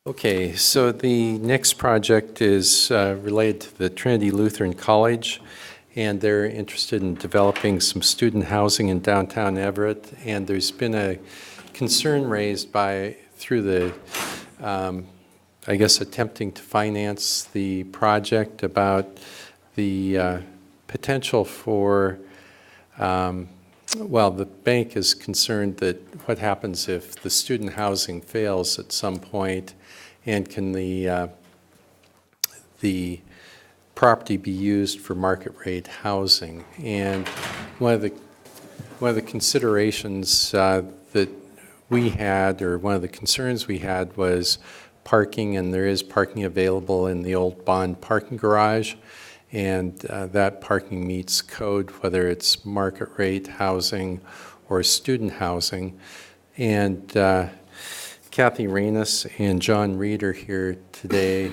Okay, so the next project is related to the Trinity Lutheran College, and they're interested in developing some student housing in downtown Everett. And there's been a concern raised through the, attempting to finance the project about the potential for, the bank is concerned that what happens if the student housing fails at some point, and can the property be used for market rate housing? And one of the considerations that we had, or one of the concerns we had, was parking, and there is parking available in the old Bond parking garage, and that parking meets code, whether it's market rate housing or student housing. And Kathy Reynes and John Reed are here today.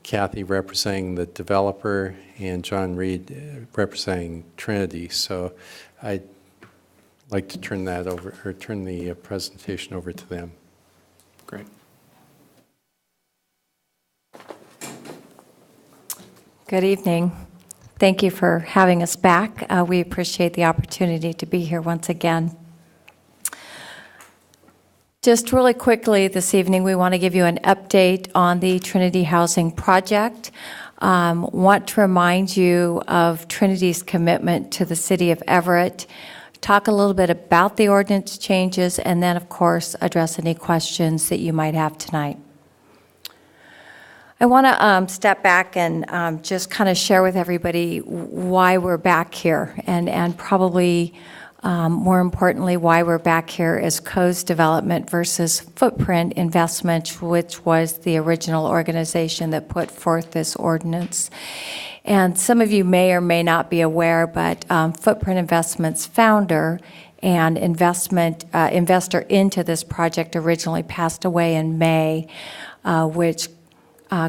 Kathy representing the developer and John Reed representing Trinity. So I'd like to turn the presentation over to them. Great. Good evening. Thank you for having us back. We appreciate the opportunity to be here once again. Just really quickly this evening, we want to give you an update on the Trinity Housing Project. Want to remind you of Trinity's commitment to the city of Everett, talk a little bit about the ordinance changes, and then, of course, address any questions that you might have tonight. I want to step back and just kind of share with everybody why we're back here, and probably more importantly, why we're back here is Co's Development versus Footprint Investment, which was the original organization that put forth this ordinance. And some of you may or may not be aware, but Footprint Investment's founder and investor into this project originally passed away in May, which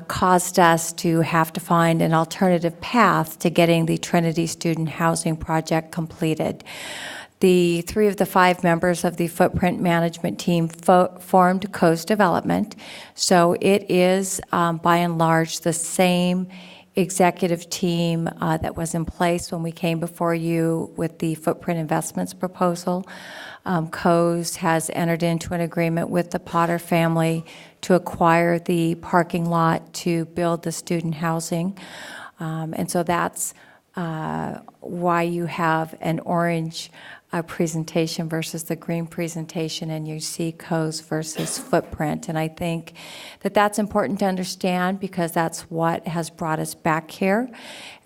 caused us to have to find an alternative path to getting the Trinity Student Housing Project completed. The 3 of the 5 members of the footprint management team formed Co's Development, so it is by and large the same executive team that was in place when we came before you with the Footprint Investments proposal. Co's has entered into an agreement with the Potter family to acquire the parking lot to build the student housing. And so that's why you have an orange presentation versus the green presentation, and you see Co's versus Footprint. And I think that that's important to understand because that's what has brought us back here.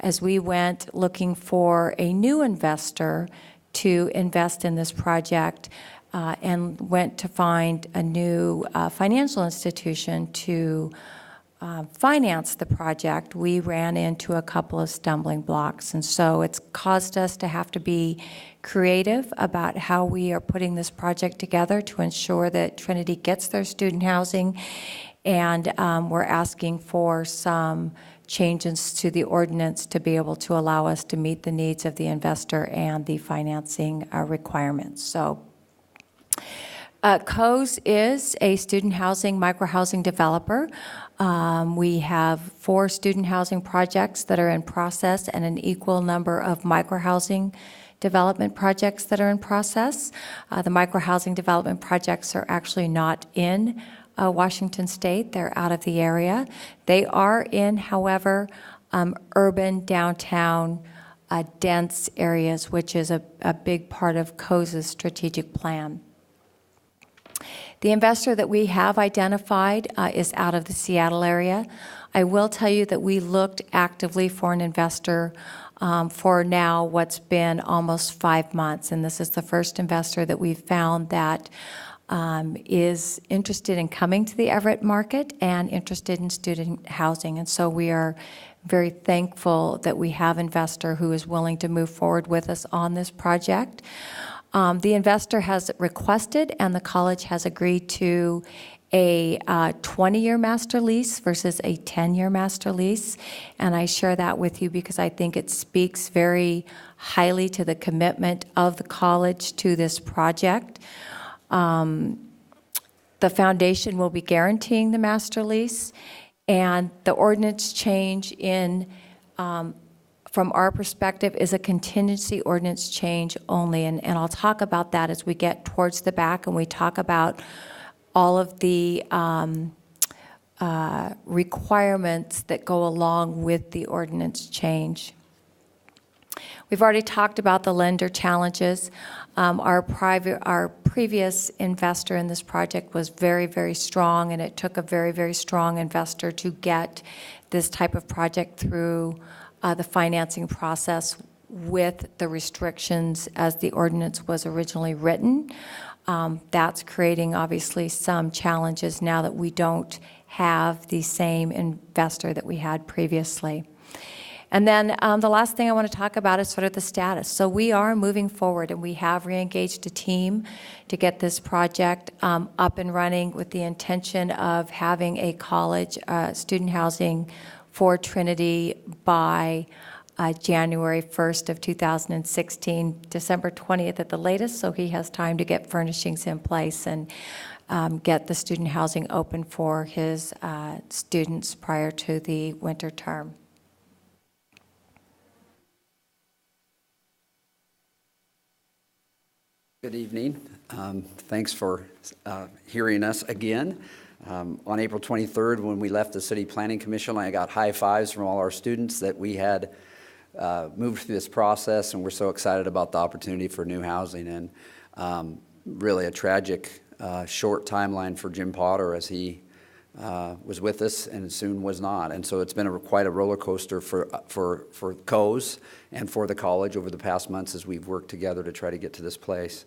As we went looking for a new investor to invest in this project and went to find a new financial institution to finance the project, we ran into a couple of stumbling blocks. And so it's caused us to have to be creative about how we are putting this project together to ensure that Trinity gets their student housing. And we're asking for some changes to the ordinance to be able to allow us to meet the needs of the investor and the financing requirements. So Co's is a student housing, micro-housing developer. We have 4 student housing projects that are in process and an equal number of micro-housing development projects that are in process. The micro-housing development projects are actually not in Washington State. They're out of the area. They are in, however, urban, downtown, dense areas, which is a big part of Co's strategic plan. The investor that we have identified is out of the Seattle area. I will tell you that we looked actively for an investor for now what's been almost 5 months, and this is the first investor that we've found that is interested in coming to the Everett market and interested in student housing. And so we are very thankful that we have an investor who is willing to move forward with us on this project. The investor has requested, and the college has agreed to, a 20-year master lease versus a 10-year master lease. And I share that with you because I think it speaks very highly to the commitment of the college to this project. the foundation will be guaranteeing the master lease, and the ordinance change from our perspective, is a contingency ordinance change only, and I'll talk about that as we get towards the back and we talk about all of the requirements that go along with the ordinance change. We've already talked about the lender challenges. Our previous investor in this project was very, very strong, and it took a very, very strong investor to get this type of project through the financing process with the restrictions as the ordinance was originally written. That's creating obviously some challenges now that we don't have the same investor that we had previously. And then the last thing I want to talk about is sort of the status. So we are moving forward, and we have reengaged a team to get this project up and running with the intention of having a college student housing for Trinity by January 1st of 2016, December 20th at the latest, so he has time to get furnishings in place and get the student housing open for his students prior to the winter term. Good evening. Thanks for hearing us again. On April 23rd, when we left the City Planning Commission, I got high fives from all our students that we had moved through this process, and we're so excited about the opportunity for new housing. And really a tragic short timeline for Jim Potter, as he was with us and soon was not. And so it's been quite a roller coaster for COES and for the college over the past months as we've worked together to try to get to this place.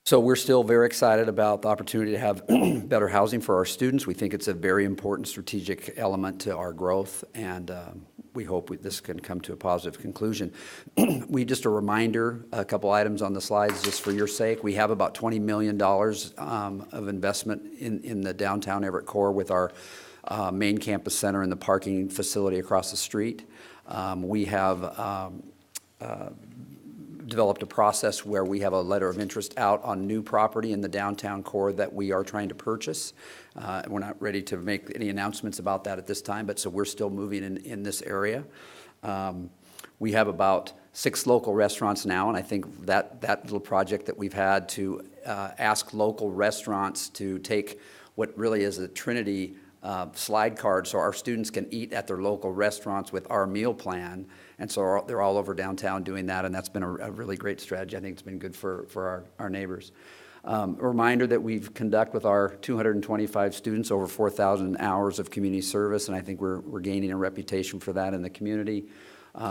So we're still very excited about the opportunity to have better housing for our students. We think it's a very important strategic element to our growth, and we hope this can come to a positive conclusion. Just a reminder, a couple items on the slides just for your sake. We have about $20 million of investment in the downtown Everett core with our main campus center and the parking facility across the street. We have developed a process where we have a letter of interest out on new property in the downtown core that we are trying to purchase. We're not ready to make any announcements about that at this time, but so we're still moving in this area. We have about 6 local restaurants now, and I think that little project that we've had to ask local restaurants to take what really is a Trinity slide card so our students can eat at their local restaurants with our meal plan. And so they're all over downtown doing that, and that's been a really great strategy. I think it's been good for our neighbors. A reminder that we've conducted with our 225 students over 4,000 hours of community service, and I think we're gaining a reputation for that in the community.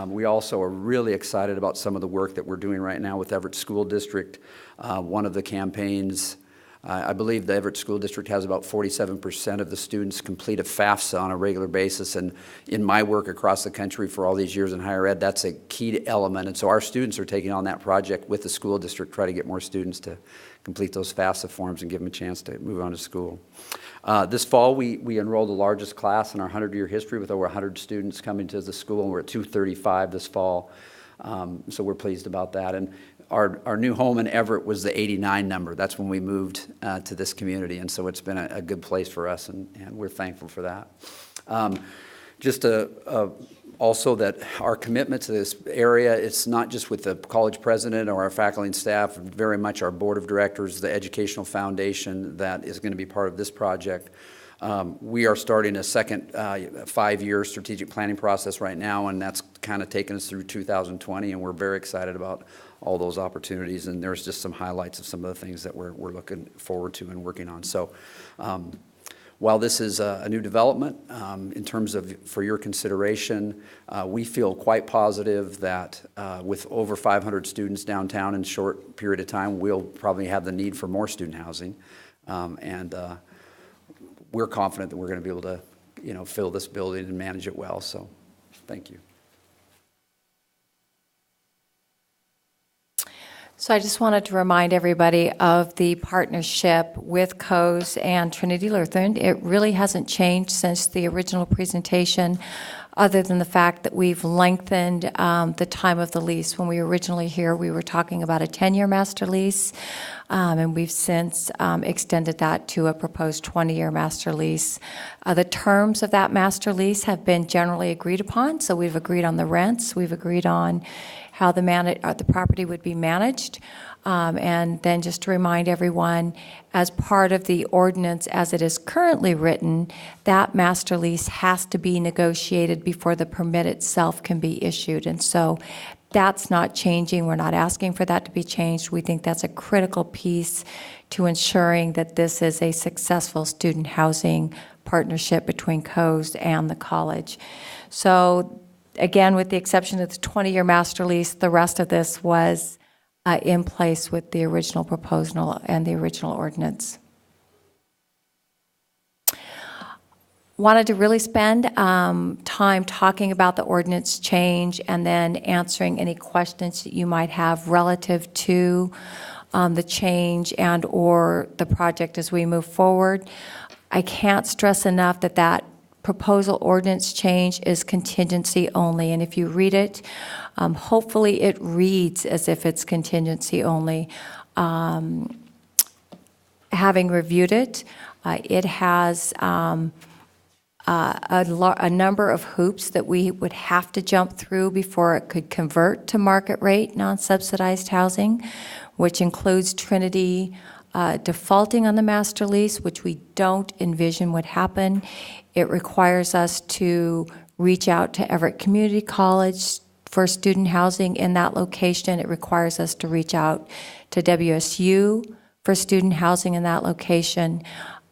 We also are really excited about some of the work that we're doing right now with Everett School District. One of the campaigns, I believe the Everett School District has about 47% of the students complete a FAFSA on a regular basis, and in my work across the country for all these years in higher ed, that's a key element, and so our students are taking on that project with the school district, try to get more students to complete those FAFSA forms and give them a chance to move on to school. This fall, we enrolled the largest class in our 100-year history with over 100 students coming to the school, and we're at 235 this fall, so we're pleased about that. And our new home in Everett was the 89 number. That's when we moved to this community, and so it's been a good place for us, and we're thankful for that. Also that our commitment to this area, it's not just with the college president or our faculty and staff, very much our board of directors, the educational foundation that is going to be part of this project. We are starting a second 5-year strategic planning process right now, and that's kind of taken us through 2020, and we're very excited about all those opportunities, and there's just some highlights of some of the things that we're looking forward to and working on. So while this is a new development, in terms of for your consideration, we feel quite positive that with over 500 students downtown in a short period of time, we'll probably have the need for more student housing, and we're confident that we're going to be able to, fill this building and manage it well. So, thank you. So I just wanted to remind everybody of the partnership with COES and Trinity Lutheran. It really hasn't changed since the original presentation. other than the fact that we've lengthened the time of the lease. When we were originally here, we were talking about a 10-year master lease, and we've since extended that to a proposed 20-year master lease. The terms of that master lease have been generally agreed upon, so we've agreed on the rents, we've agreed on how the property would be managed. And then just to remind everyone, as part of the ordinance as it is currently written, that master lease has to be negotiated before the permit itself can be issued. And so that's not changing. We're not asking for that to be changed. We think that's a critical piece to ensuring that this is a successful student housing partnership between COES and the college. So again, with the exception of the 20-year master lease, the rest of this was in place with the original proposal and the original ordinance. Wanted to really spend time talking about the ordinance change and then answering any questions that you might have relative to the change and or the project as we move forward. I can't stress enough that that proposal ordinance change is contingency only, and if you read it, hopefully it reads as if it's contingency only. Having reviewed it, it has a number of hoops that we would have to jump through before it could convert to market rate non-subsidized housing, which includes Trinity defaulting on the master lease, which we don't envision would happen. It requires us to reach out to Everett Community College for student housing in that location. It requires us to reach out to WSU for student housing in that location,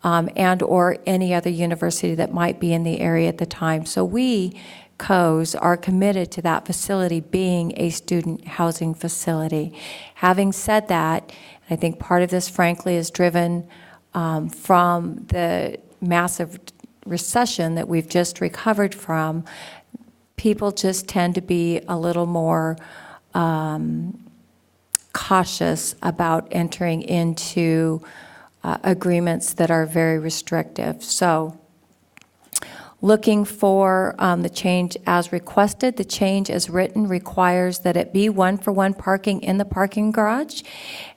and or any other university that might be in the area at the time. So we, COES, are committed to that facility being a student housing facility. Having said that, I think part of this, frankly, is driven from the massive recession that we've just recovered from. People just tend to be a little more cautious about entering into agreements that are very restrictive. So looking for the change as requested. The change as written requires that it be one-for-one parking in the parking garage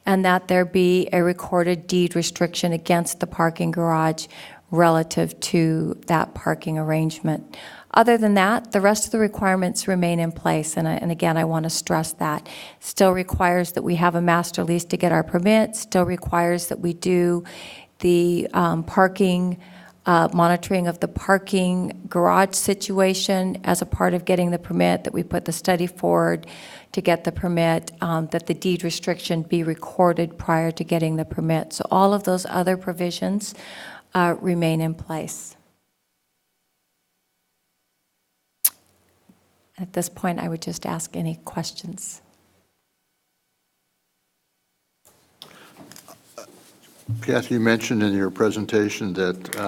and that there be a recorded deed restriction against the parking garage relative to that parking arrangement. Other than that, the rest of the requirements remain in place, and again, I want to stress that. Still requires that we have a master lease to get our permit, still requires that we do the parking monitoring of the parking garage situation as a part of getting the permit, that we put the study forward to get the permit, that the deed restriction be recorded prior to getting the permit. So all of those other provisions remain in place. At this point, I would just ask any questions. Kathy, you mentioned in your presentation that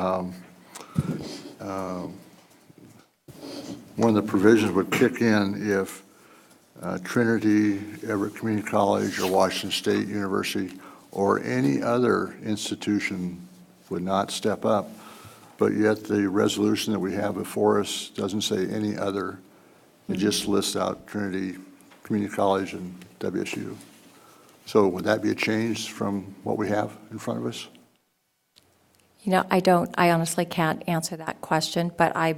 one of the provisions would kick in if Trinity, Everett Community College, or Washington State University, or any other institution would not step up, but yet the resolution that we have before us doesn't say any other. It just lists out Trinity, Community College, and WSU. So would that be a change from what we have in front of us? You know, I honestly can't answer that question, but I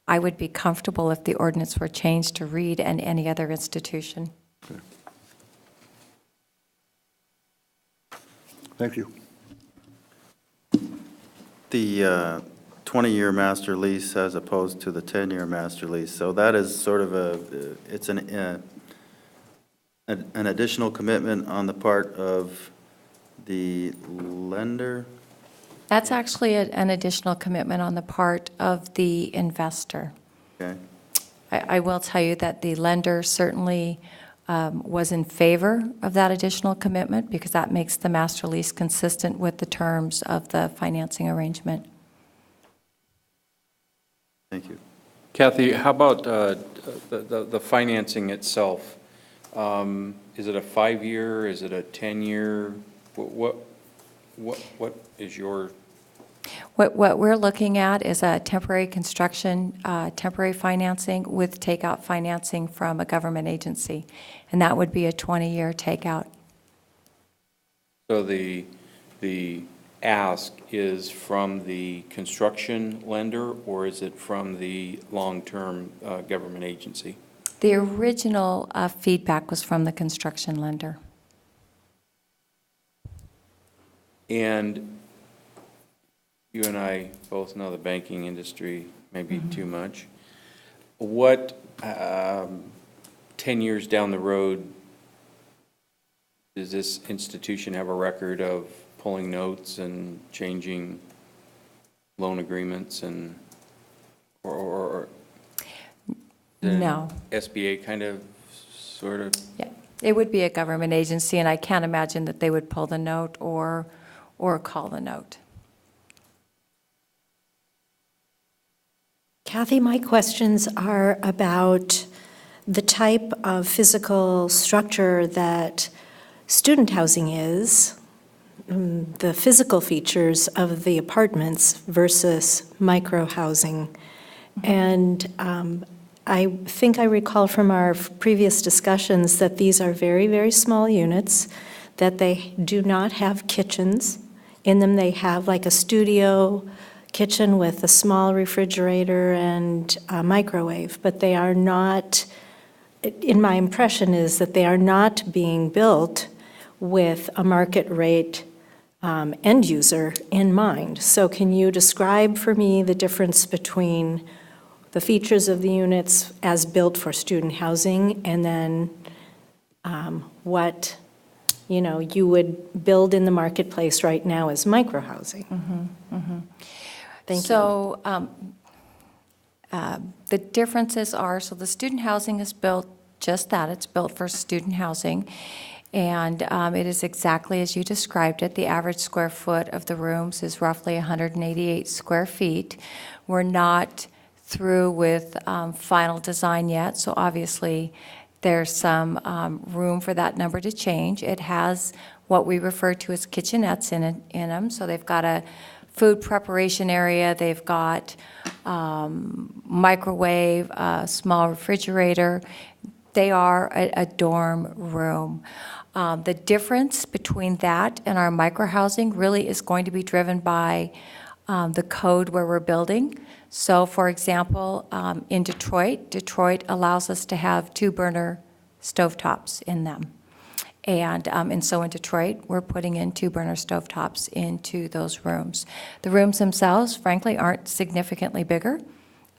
would be comfortable if the ordinance were changed to read and any other institution. Okay. Thank you. The 20-year master lease as opposed to the 10-year master lease. So that is sort of it's an additional commitment on the part of the lender? That's actually an additional commitment on the part of the investor. Okay. I will tell you that the lender certainly was in favor of that additional commitment because that makes the master lease consistent with the terms of the financing arrangement. Thank you. Kathy, how about the financing itself? Is it a 5-year? Is it a 10-year? What is your What we're looking at is a temporary construction, temporary financing with takeout financing from a government agency, and that would be a 20-year takeout. So the ask is from the construction lender, or is it from the long-term government agency? The original feedback was from the construction lender. And you and I both know the banking industry maybe too much. What, 10 years down the road, does this institution have a record of pulling notes and changing loan agreements and, or No. SBA kind of, sort of? Yeah, it would be a government agency, and I can't imagine that they would pull the note or call the note. Kathy, my questions are about the type of physical structure that student housing is, the physical features of the apartments versus micro-housing. And I think I recall from our previous discussions that these are very, very small units, that they do not have kitchens. In them, they have like a studio kitchen with a small refrigerator and a microwave, but they are not, in my impression is that they are not being built with a market rate end user in mind. So can you describe for me the difference between the features of the units as built for student housing and then what you would build in the marketplace right now as micro-housing? Thank you. So the differences are, so the student housing is built just that, it's built for student housing, and it is exactly as you described it. The average square foot of the rooms is roughly 188 square feet. We're not through with final design yet, so obviously there's some room for that number to change. It has what we refer to as kitchenettes in them, so they've got a food preparation area, they've got microwave, a small refrigerator. They are a dorm room. The difference between that and our micro-housing really is going to be driven by the code where we're building. So, for example, in Detroit allows us to have 2-burner stovetops in them. And so in Detroit, we're putting in 2-burner stovetops into those rooms. The rooms themselves, frankly, aren't significantly bigger.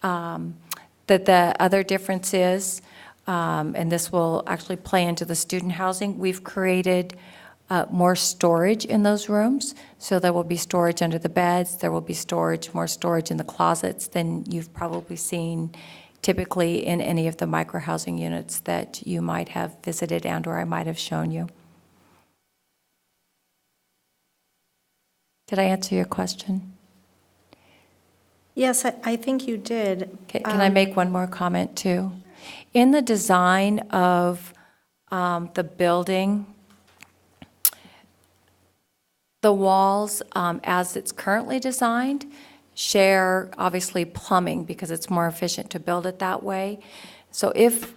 The other difference is, and this will actually play into the student housing, we've created more storage in those rooms. So there will be storage under the beds, there will be more storage in the closets than you've probably seen typically in any of the micro-housing units that you might have visited and or I might have shown you. Did I answer your question? Yes, I think you did. Okay, can I make one more comment too? In the design of the building, the walls, as it's currently designed, share, obviously, plumbing because it's more efficient to build it that way. So if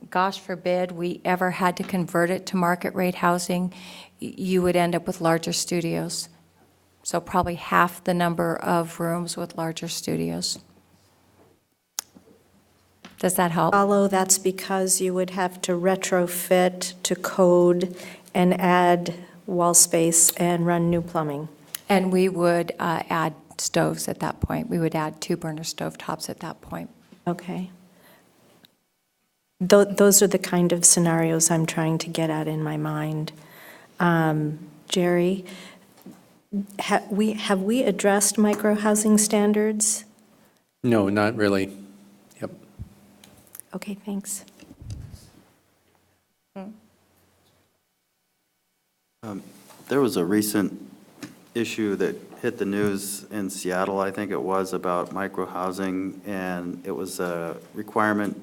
gosh forbid, we ever had to convert it to market rate housing, you would end up with larger studios. So probably half the number of rooms with larger studios. Does that help? Follow, that's because you would have to retrofit to code and add wall space and run new plumbing. And we would add stoves at that point. We would add 2-burner stovetops at that point. Okay. Those are the kind of scenarios I'm trying to get at in my mind. Jerry, have we addressed micro-housing standards? No, not really. Yep. Okay, thanks. There was a recent issue that hit the news in Seattle, I think it was, about micro-housing, and it was a requirement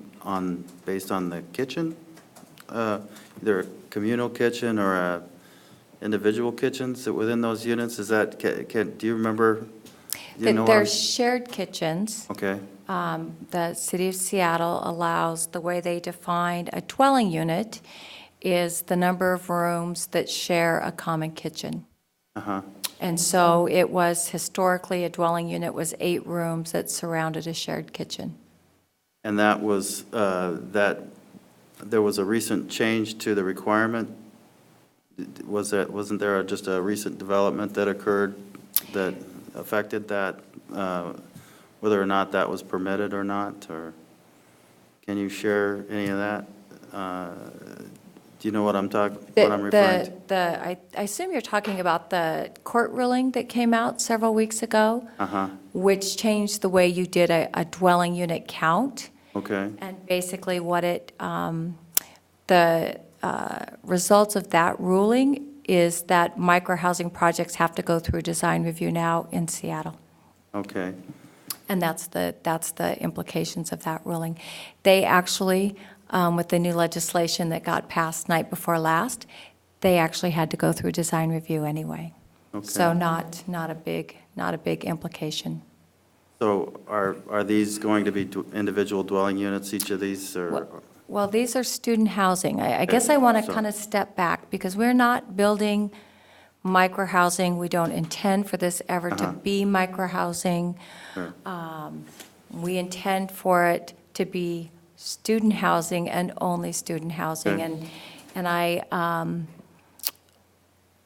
based on the kitchen, either a communal kitchen or individual kitchens within those units? Is that, do you remember? Do you know what They're I'm- shared kitchens. Okay, The city of Seattle allows, the way they define a dwelling unit is the number of rooms that share a common kitchen. uh-huh, And so it was historically, a dwelling unit was 8 rooms that surrounded a shared kitchen. and that was, there was a recent change to the requirement? Wasn't there just a recent development that occurred that affected that, whether or not that was permitted or not, or can you share any of that? Do you know what I'm referring to? I assume you're talking about the court ruling that came out several weeks ago, Uh-huh, which changed the way you did a dwelling unit count. okay, And basically what the results of that ruling is that micro-housing projects have to go through design review now in Seattle. okay, And that's the implications of that ruling. They actually, with the new legislation that got passed night before last, they actually had to go through design review anyway. So okay. not a big implication. So are these going to be individual dwelling units, each of these, or? Well, these are student housing. I guess I want to So- kind of step back, because we're not building micro-housing. We don't intend for this ever to be micro-housing. Sure. We intend for it to be student housing and only student housing. Okay. And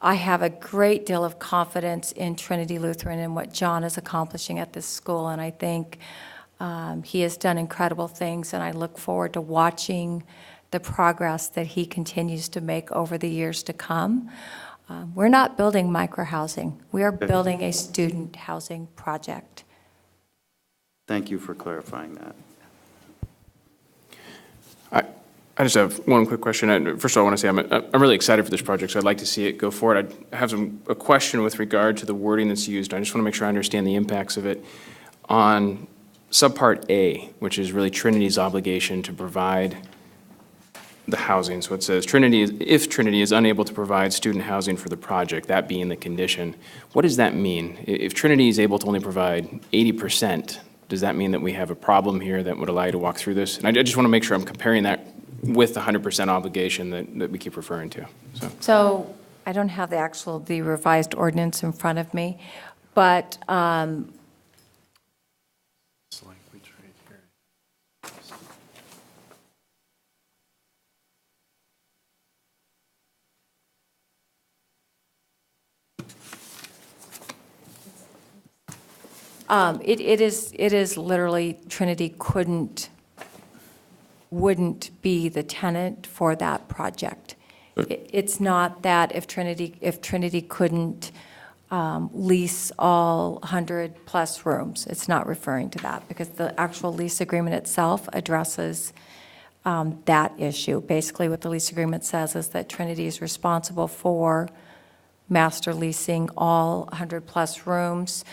I have a great deal of confidence in Trinity Lutheran and what John is accomplishing at this school, and I think he has done incredible things, and I look forward to watching the progress that he continues to make over the years to come. We're not building micro-housing. We are building a student housing project. Thank you for clarifying that. I just have one quick question. First of all, I want to say I'm really excited for this project, so I'd like to see it go forward. I have a question with regard to the wording that's used. I just want to make sure I understand the impacts of it. On subpart A, which is really Trinity's obligation to provide the housing. So it says, if Trinity is unable to provide student housing for the project, that being the condition, what does that mean? If Trinity is able to only provide 80%, does that mean that we have a problem here that would allow you to walk through this? And I just want to make sure I'm comparing that with the 100% obligation that we keep referring to. So I don't have the revised ordinance in front of me, but This language right here. it is literally, Trinity wouldn't be the tenant for that project. It's not that if Trinity couldn't lease all 100-plus rooms. It's not referring to that, because the actual lease agreement itself addresses that issue. Basically, what the lease agreement says is that Trinity is responsible for master leasing all 100-plus rooms.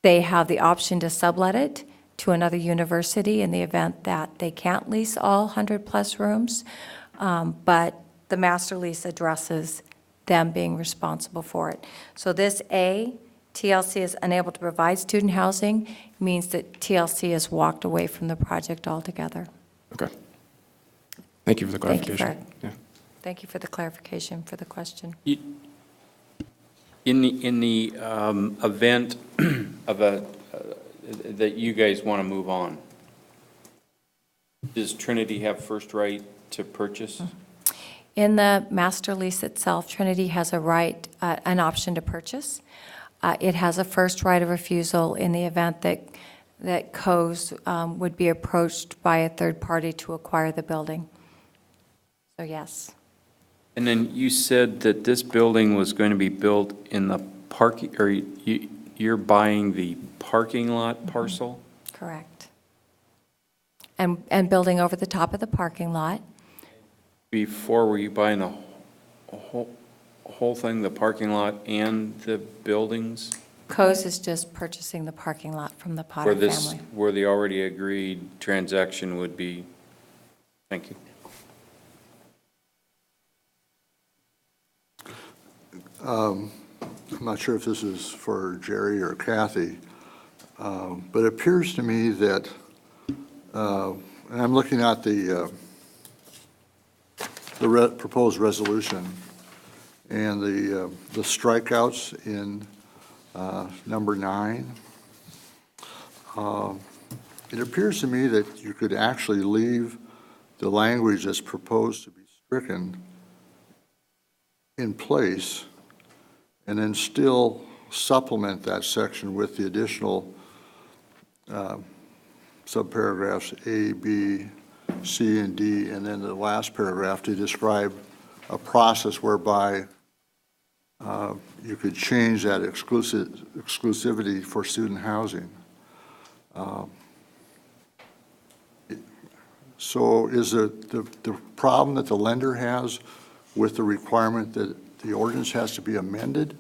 They have the option to sublet it to another university in the event that they can't lease all 100-plus rooms, but the master lease addresses them being responsible for it. So this A, TLC is unable to provide student housing, means that TLC has walked away from the project altogether. Okay. Thank you for the Thank you, clarification. Fred. Thank you for the clarification, for the question. In the event of that you guys want to move on, does Trinity have first right to purchase? In the master lease itself, Trinity has a right, an option to purchase. It has a first right of refusal in the event that COES would be approached by a third party to acquire the building. So yes. And then you said that this building was going to be built in the parking, or you're buying the parking lot parcel? Correct. And building over the top of the parking lot. Before, were you buying the whole thing, the parking lot and the buildings? COES is just purchasing the parking lot from the Potter family. Where the already agreed transaction would be? Thank you. I'm not sure if this is for Jerry or Kathy, but it appears to me that, and I'm looking at the proposed resolution and the strikeouts in number 9. It appears to me that you could actually leave the language that's proposed to be stricken in place and then still supplement that section with the additional subparagraphs A, B, C, and D, and then the last paragraph to describe a process whereby you could change that exclusivity for student housing. So is the problem that the lender has with the requirement that the ordinance has to be amended,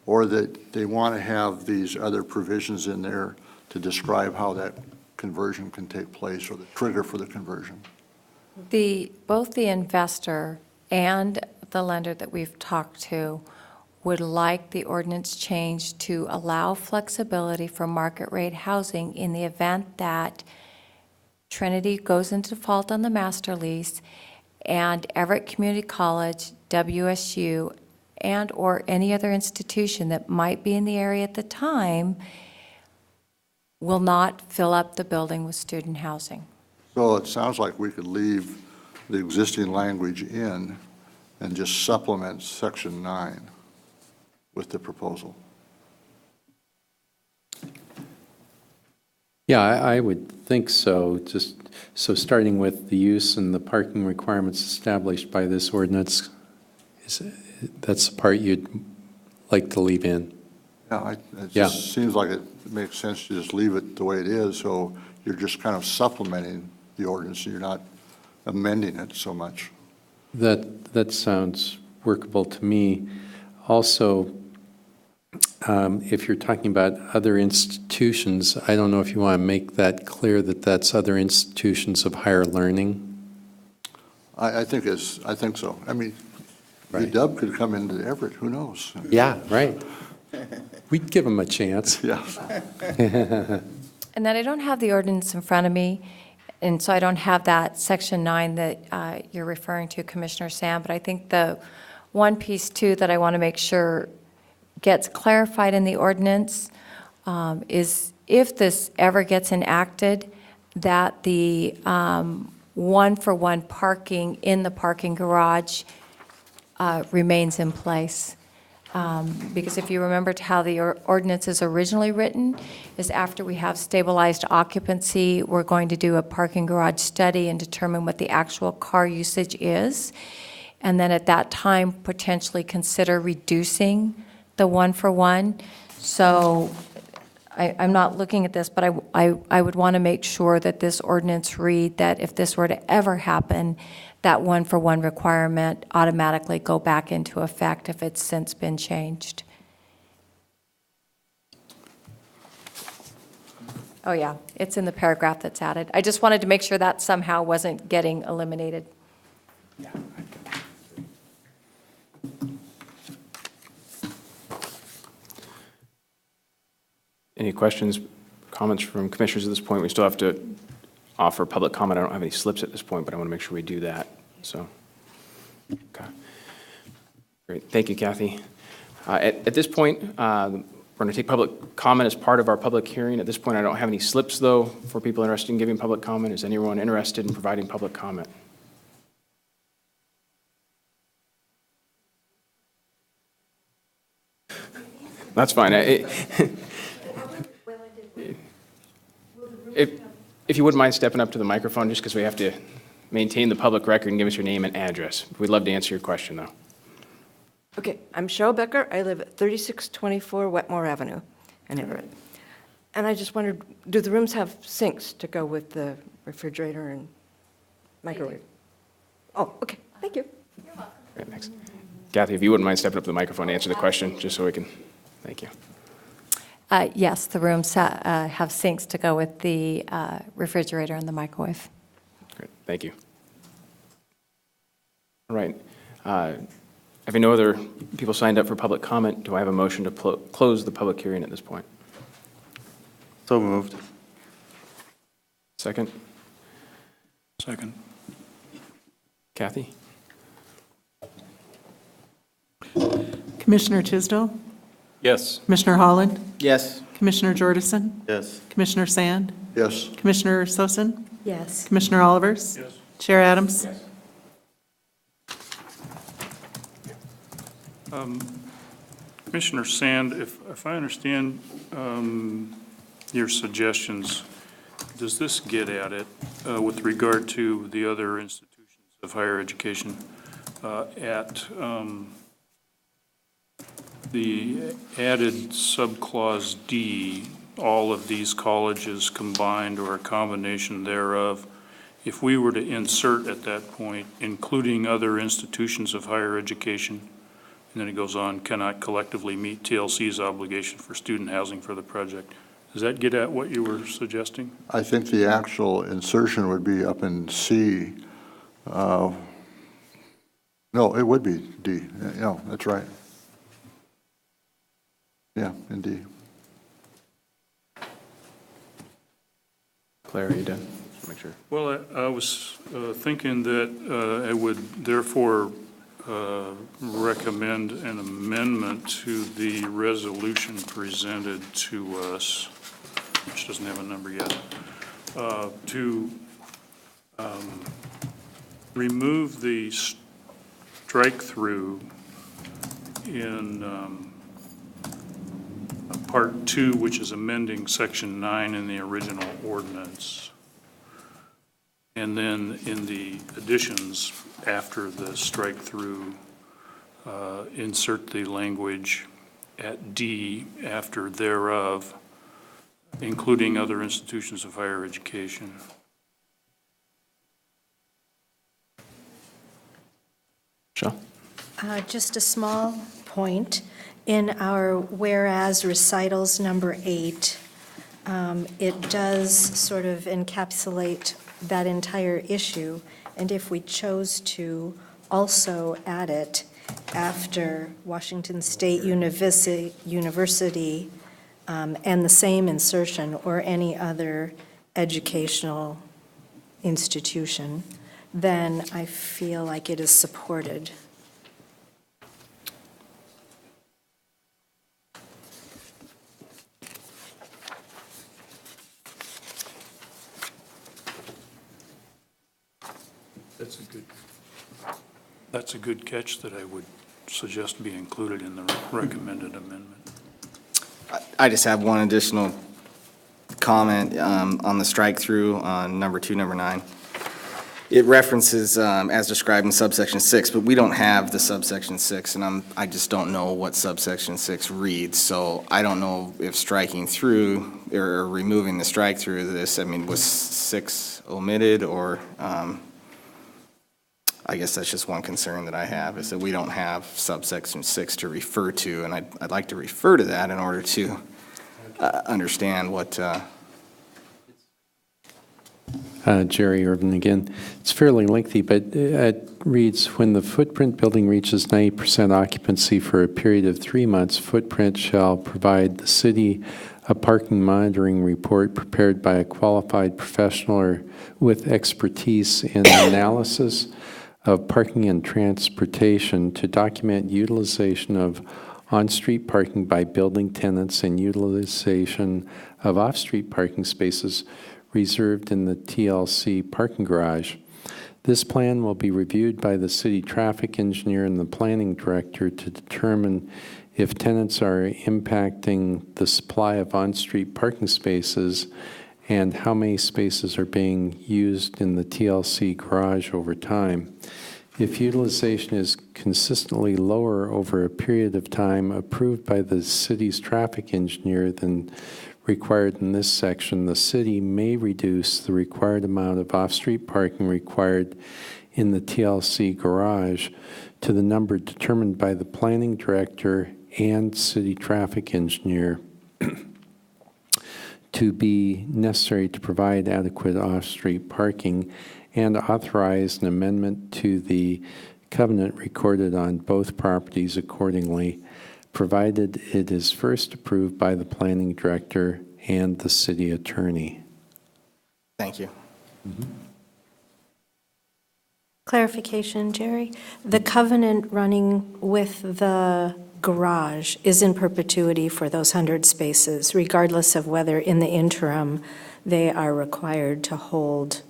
or that they want to have these other provisions in there to describe how that conversion can take place, or the trigger for the conversion? Both the investor and the lender that we've talked to would like the ordinance change to allow flexibility for market rate housing in the event that Trinity goes into default on the master lease and Everett Community College, WSU, and or any other institution that might be in the area at the time will not fill up the building with student housing. So it sounds like we could leave the existing language in and just supplement section 9 with the proposal. Yeah, I would think so. Just so starting with the use and the parking requirements established by this ordinance, that's the part you'd like to leave in. Yeah, it just seems like it makes sense to just leave it the way it is, so you're just kind of supplementing the ordinance, and you're not amending it so much. That sounds workable to me. Also, if you're talking about other institutions, I don't know if you want to make that clear that that's other institutions of higher learning. I think so. I mean, Right. UW could come into Everett, who knows? Yeah, right. We'd give them a chance. Yeah. And then I don't have the ordinance in front of me, and so I don't have that section 9 that you're referring to, Commissioner Sam, but I think the one piece too that I want to make sure gets clarified in the ordinance is if this ever gets enacted, that the one-for-one parking in the parking garage remains in place. Because if you remember how the ordinance is originally written, is after we have stabilized occupancy, we're going to do a parking garage study and determine what the actual car usage is. And then at that time, potentially consider reducing the one-for-one. So I'm not looking at this, but I would want to make sure that this ordinance read that if this were to ever happen, that one-for-one requirement automatically go back into effect if it's since been changed. Oh yeah, it's in the paragraph that's added. I just wanted to make sure that somehow wasn't getting eliminated. Any questions, comments from commissioners at this point? We still have to offer public comment. I don't have any slips at this point, but I want to make sure we do that. So, okay. Great. Thank you, Kathy. At this point, we're going to take public comment as part of our public hearing. At this point, I don't have any slips, though, for people interested in giving public comment. Is anyone interested in providing public comment? That's fine. If you wouldn't mind stepping up to the microphone, just because we have to maintain the public record and give us your name and address. We'd love to answer your question, though. Okay, I'm Cheryl Becker. I live at 3624 Wetmore Avenue in Everett. And I just wondered, do the rooms have sinks to go with the refrigerator and microwave? Oh, okay, thank you. Great, thanks. Kathy, if you wouldn't mind stepping up to the microphone to answer the question, just so we can, thank you. Yes, the rooms have sinks to go with the refrigerator and the microwave. Great, thank you. All right. I Having no other people signed up for public comment, do I have a motion to close the public hearing at this point? So moved. Second? Second. Kathy? Commissioner Tisdale, Yes. Commissioner Holland, Yes. Commissioner Jordison, Yes. Commissioner Sand, Yes. Commissioner Sosin, Yes. Commissioner Olivers. Yes. Chair Adams. Commissioner Sand, if I understand your suggestions, does this get at it with regard to the other institutions of higher education at the added subclause D, all of these colleges combined or a combination thereof? If we were to insert at that point, including other institutions of higher education, and then it goes on, cannot collectively meet TLC's obligation for student housing for the project. Does that get at what you were suggesting? I think the actual insertion would be up in C. No, it would be D. No, that's right. Yeah, in D. Claire, are you done? Just make sure. Well, I was thinking that I would therefore recommend an amendment to the resolution presented to us, which doesn't have a number yet, to remove the strike-through in Part 2, which is amending Section 9 in the original ordinance. And then in the additions, after the strike-through, insert the language at D after thereof, including other institutions of higher education. Michelle? Just a small point. In our whereas recitals number 8, it does sort of encapsulate that entire issue, and if we chose to also add it after Washington State University and the same insertion or any other educational institution, then I feel like it is supported. That's a good catch that I would suggest be included in the recommended amendment. I just have one additional comment on the strike-through on number 2, number 9. It references as described in subsection 6, but we don't have the subsection 6, and I just don't know what subsection 6 reads. So I don't know if striking through or removing the strike-through this, I mean, was 6 omitted, or I guess that's just one concern that I have, is that we don't have subsection 6 to refer to, and I'd like to refer to that in order to understand what. Jerry Irvin again. It's fairly lengthy, but it reads, when the footprint building reaches 90% occupancy for a period of 3 months, footprint shall provide the city a parking monitoring report prepared by a qualified professional or with expertise in analysis of parking and transportation to document utilization of on-street parking by building tenants and utilization of off-street parking spaces reserved in the TLC parking garage. This plan will be reviewed by the city traffic engineer and the planning director to determine if tenants are impacting the supply of on-street parking spaces and how many spaces are being used in the TLC garage over time. If utilization is consistently lower over a period of time approved by the city's traffic engineer than required in this section, the city may reduce the required amount of off-street parking required in the TLC garage to the number determined by the planning director and city traffic engineer to be necessary to provide adequate off-street parking, and authorize an amendment to the covenant recorded on both properties accordingly, provided it is first approved by the planning director and the city attorney. Thank you. Clarification, Jerry. The covenant running with the garage is in perpetuity for those 100 spaces, regardless of whether in the interim they are required to hold.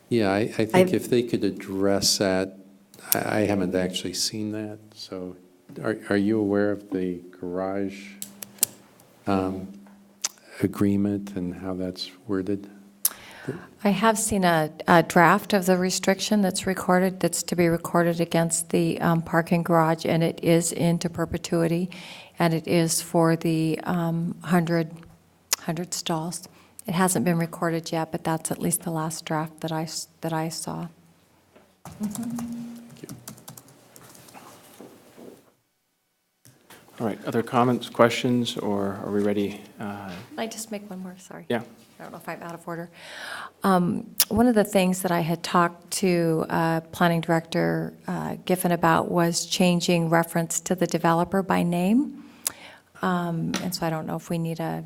Yeah, I think if they could address that, I haven't actually seen that, so are you aware of the garage agreement and how that's worded? I have seen a draft of the restriction that's recorded, that's to be recorded against the parking garage, and it is into perpetuity, and it is for the 100 stalls. It hasn't been recorded yet, but that's at least the last draft that I saw. Thank you. All right, other comments, questions, or are we ready? Can I just make one more? Sorry. Yeah. I don't know if I'm out of order. One of the things that I had talked to Planning Director Giffen about was changing reference to the developer by name. And so I don't know if we need a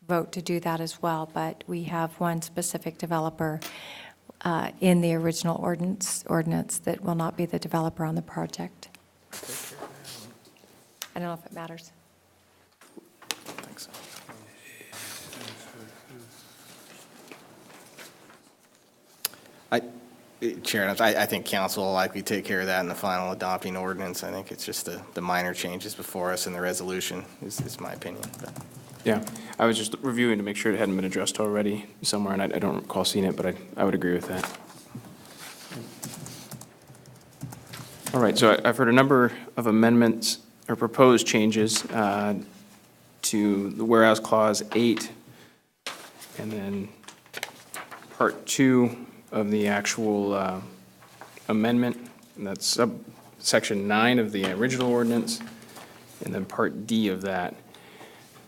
vote to do that as well, but we have one specific developer in the original ordinance that will not be the developer on the project. I don't know if it matters. Chair, I think council will likely take care of that in the final adopting ordinance. I think it's just the minor changes before us in the resolution is my opinion. But. Yeah, I was just reviewing to make sure it hadn't been addressed already somewhere, and I don't recall seeing it, but I would agree with that. All right, so I've heard a number of amendments or proposed changes to the whereas clause 8, and then part 2 of the actual amendment, and that's section 9 of the original ordinance, and then part D of that.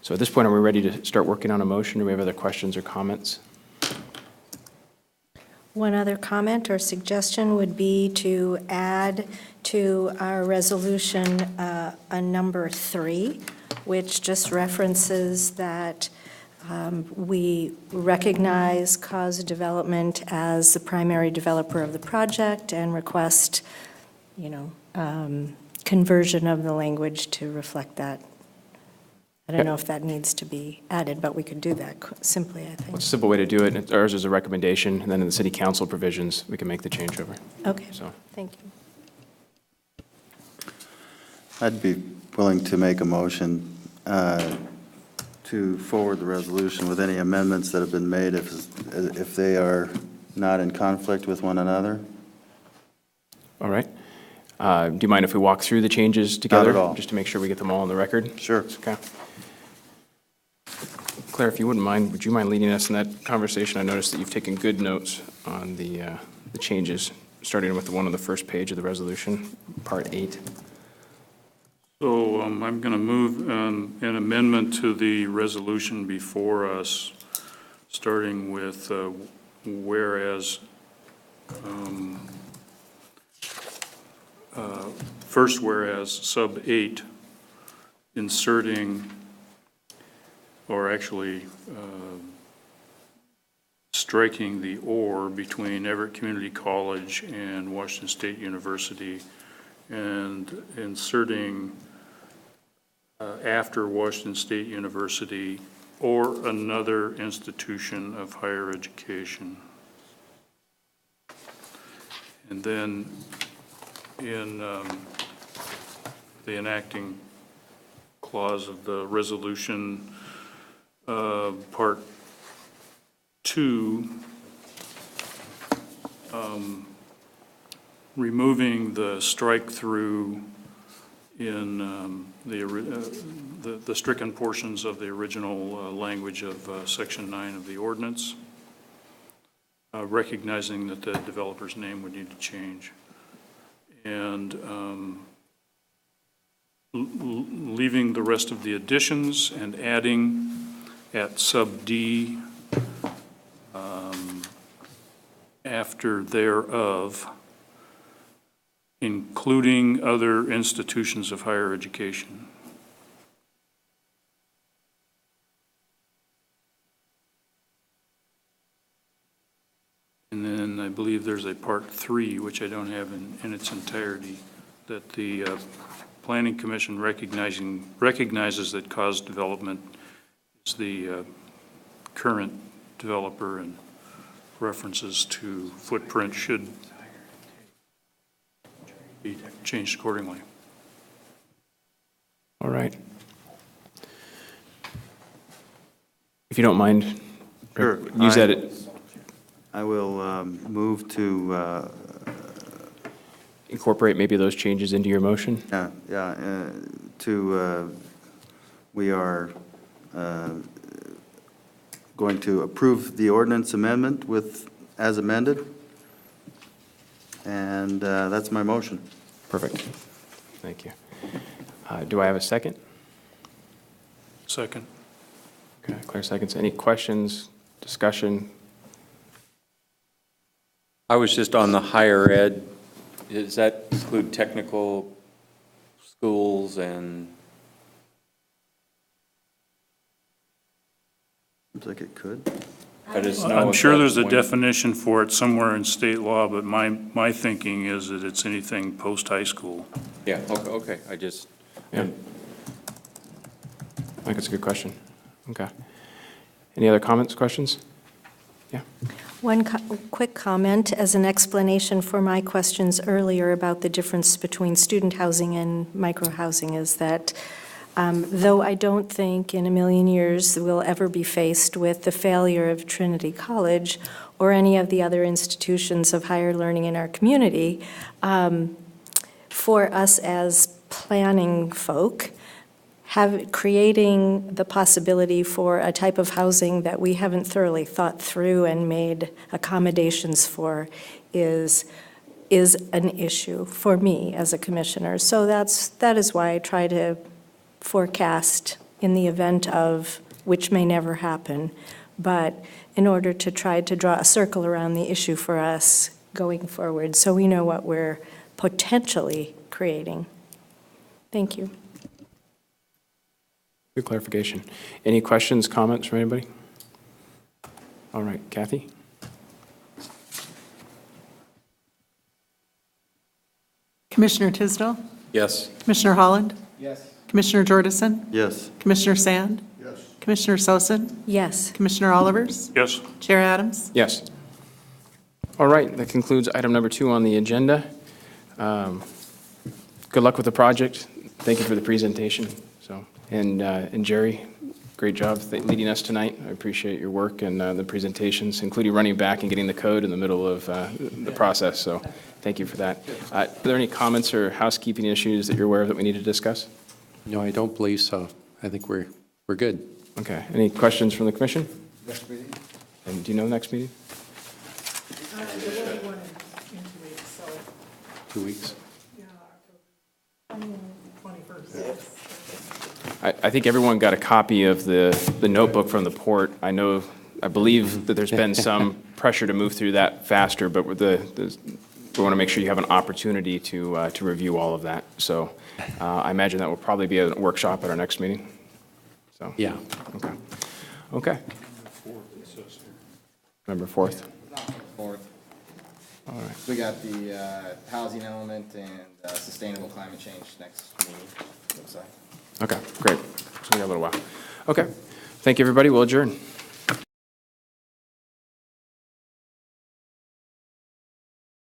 So at this point, are we ready to start working on a motion? Do we have other questions or comments? One other comment or suggestion would be to add to our resolution a number 3, which just references that we recognize Cause Development as the primary developer of the project and request, conversion of the language to reflect that. I don't know if that needs to be added, but we could do that simply, I think. What's a simple way to do it? Ours is a recommendation, and then in the city council provisions, we can make the changeover. Okay, So, thank you. I'd be willing to make a motion to forward the resolution with any amendments that have been made if they are not in conflict with one another. all right. Do you mind if we walk through the changes together? Not at all. Just to make sure we get them all on the record? Sure. Okay. Claire, if you wouldn't mind, would you mind leading us in that conversation? I noticed that you've taken good notes on the changes, starting with the one on the first page of the resolution, part 8. So I'm going to move an amendment to the resolution before us, starting with whereas, first whereas sub 8, inserting, or actually striking the or between Everett Community College and Washington State University, and inserting after Washington State University or another institution of higher education. And then in the enacting clause of the resolution, part 2, removing the strike-through in the stricken portions of the original language of Section 9 of the ordinance, recognizing that the developer's name would need to change, and leaving the rest of the additions and adding at sub D, after thereof, including other institutions of higher education. And then I believe there's a part 3, which I don't have in its entirety, that the Planning Commission recognizes that cause development is the current developer, and references to footprint should be changed accordingly. All right. If you don't mind, Sure. use that. I will move to, Incorporate maybe those changes into your motion. we are going to approve the ordinance amendment as amended, and that's my motion. Perfect. Thank you. Do I have a second? Second. Okay, Claire seconds. Any questions, discussion? I was just on the higher ed. Does that include technical schools and? Seems like it could. I just know I'm sure there's a when- definition for it somewhere in state law, but my thinking is that it's anything post-high school. Yeah, okay, I just. Yeah. I think it's a good question. Okay. Any other comments, questions? Yeah. One quick comment as an explanation for my questions earlier about the difference between student housing and micro-housing is that though I don't think in a million years we'll ever be faced with the failure of Trinity College or any of the other institutions of higher learning in our community, for us as planning folk, creating the possibility for a type of housing that we haven't thoroughly thought through and made accommodations for is an issue for me as a commissioner. So that is why I try to forecast in the event of, which may never happen, but in order to try to draw a circle around the issue for us going forward, so we know what we're potentially creating. Thank you. Good clarification. Any questions, comments from anybody? All right, Kathy? Commissioner Tisdale? Yes. Commissioner Holland? Yes. Commissioner Jordison? Yes. Commissioner Sand? Yes. Commissioner Sosin? Yes. Commissioner Olivers? Yes. Chair Adams? Yes. All right, that concludes item number 2 on the agenda. Good luck with the project. Thank you for the presentation. And Jerry, great job leading us tonight. I appreciate your work and the presentations, including running back and getting the code in the middle of the process. So thank you for that. Are there any comments or housekeeping issues that you're aware of that we need to discuss? No, I don't believe so. I think we're good. Okay. Any questions from the commission? Next meeting. And do you know the next meeting? 2 weeks. I think everyone got a copy of the notebook from the port. I believe that there's been some pressure to move through that faster, but we want to make sure you have an opportunity to review all of that. So I imagine that will probably be a workshop at our next meeting. So Yeah. Okay. Okay. November 4th. 4th. All right. We got the housing element and sustainable climate change next meeting, looks like. Okay, great. So we got a little while. Okay. Thank you, everybody. We'll adjourn.